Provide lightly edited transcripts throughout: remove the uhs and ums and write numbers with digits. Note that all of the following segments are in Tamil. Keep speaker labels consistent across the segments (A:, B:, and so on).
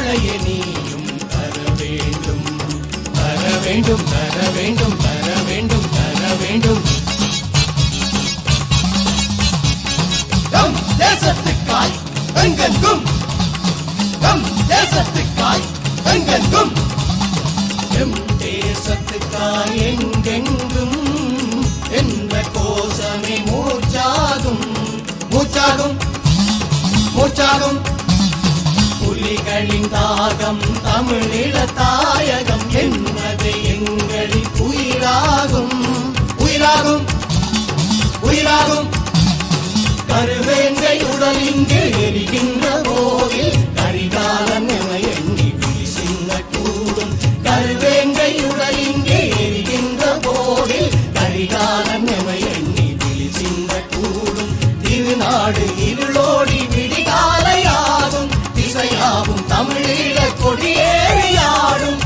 A: வாழையே நீயும் தர வேண்டும் தர வேண்டும் தர வேண்டும் தர வேண்டும் தர வேண்டும். நம் தேசத்துக்காய் எங்கெங்கும் நம் தேசத்துக்காய் எங்கெங்கும் எம் தேசத்துக்காய் எங்கெங்கும் என்ற கோஷமே மூச்சாகும் மூச்சாகும் மூச்சாகும். புலிகளின் தாகம் தமிழீழ தாயகம் என்பது எங்களின் உயிராகும் உயிராகும் உயிராகும். கருவேங்கை உடல் இங்கு எரிகின்ற போதில் கரிகாலன் என எண்ணி விழிசிந்த கூடும். கருவேங்கை உடல் இங்கு எரிகின்ற போதில் கரிகாலன் என எண்ணி விழிசிந்த கூடும். திருநாடு இருளோடி விடிகாலையாகும் திசையாகும் தமிழீழ கொடியேறியாடும்.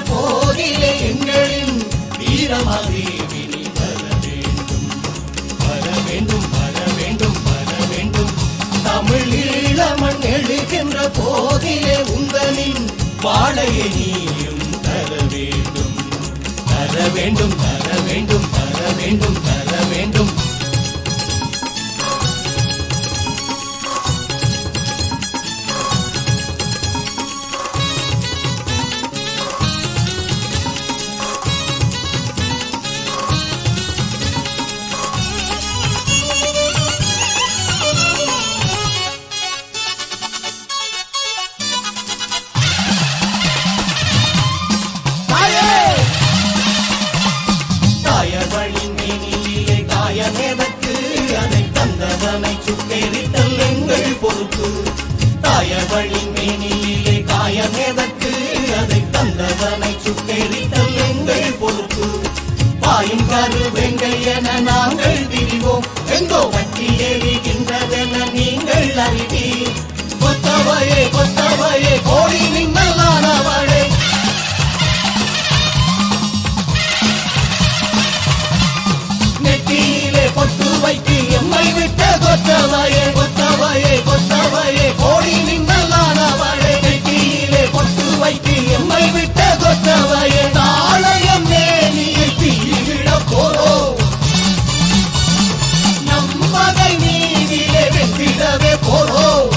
A: போதிலே எங்களின் வீரமதேவினி வர வேண்டும் வர வேண்டும் வர வேண்டும் வர வேண்டும். தமிழீழமண் எழுகின்ற போதிலே உங்களின் வாழையை நீயும் தர வேண்டும் தர வேண்டும் தர வேண்டும் தர வேண்டும் தர வேண்டும். சுட்டெரித்தல் எங்கள் பொறுப்பு. தாயவழின் மேனிலே காயமேதற்கு அதை தந்தவனை சுட்டெரித்தல் எங்கள் பொறுப்பு. பாயும் கருவேங்கை என நாங்கள் திரிவோம் எங்கோ பற்றி எரிகின்றதென நீங்கள் அறிவீர். கொத்தவையே கொத்தவையே கோடி மின்னலானவளே நெற்றியிலே பொட்டு வைத்து எம்மை விட்ட கொத்தவையே கொத்தவையே கொத்தவையே கோடி மின்னலானவளே நெற்றியிலே பொட்டு வைத்து எம்மை விட்ட கொத்தவையே. தாளையம் மேனியை தீவிட போறோம் நம் மகை நீதிலே வெற்றிடவே போறோம்.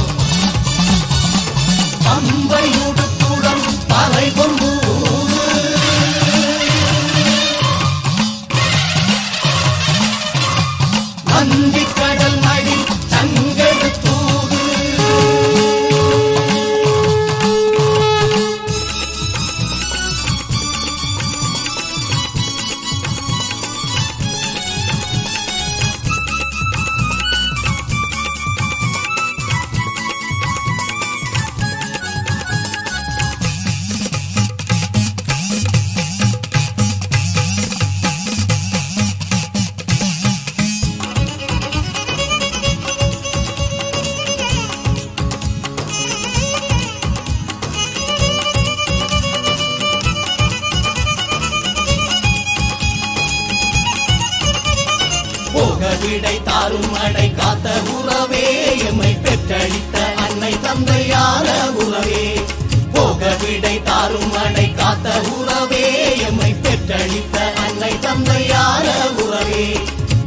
A: அம்பை உடுத்துடன் தலை கொண்டு நந்தி கடல் மடி சங்கெடுத்தூது. விடை தாரும் அடை காத்த உறவே எம்மை பெற்றளித்த அன்னை தந்தையான உறவே. போக விடை தாரும் அடை காத்த உறவே எம்மை பெற்றளித்த அன்னை தந்தையான உறவே.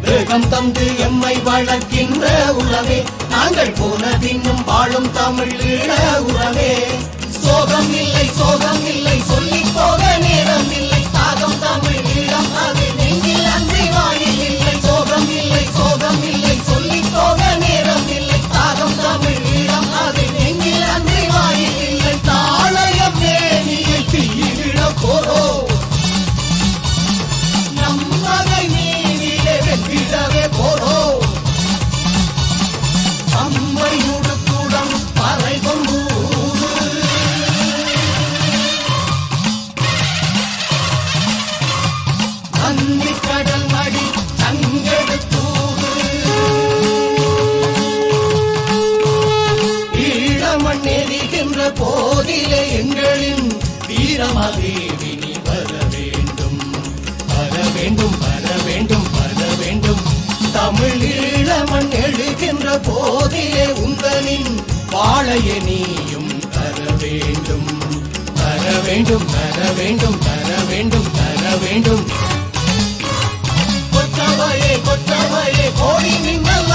A: வேகம் தந்து எம்மை வளர்க்கின்ற உறவே நாங்கள் போன பின்னும் வாழும் தமிழீழ உறவே. சோகம் இல்லை சொல்லிப் போக நேரம் இல்லை தாகம் தமிழீழம் அது நெஞ்சில் அன்றி வாயில் இல்லை. சோகம் இல்லை சொல்லிப் போக நேரம் இல்லை தாகம் தமிழீழம் அது நெஞ்சில் அன்றி வாயில் இல்லை. தாளையம் மேனியை தீவிட போறோம் நம் மகை நீதிலே வெற்றிடவே போறோம். அம்மை உடுத்துடன் பறை கொண்டு நந்தி வீரமாதேவி நீ வர வேண்டும் வர வேண்டும் வர வேண்டும் வர வேண்டும் தமிழ் ஈழமண் எழுகின்ற போதிலே உந்தனின் வாழைய நீயும் தர வேண்டும் தர வேண்டும் தர வேண்டும் தர வேண்டும் தர வேண்டும் கொற்றவையே கொற்றவையே கோடி மின்னல்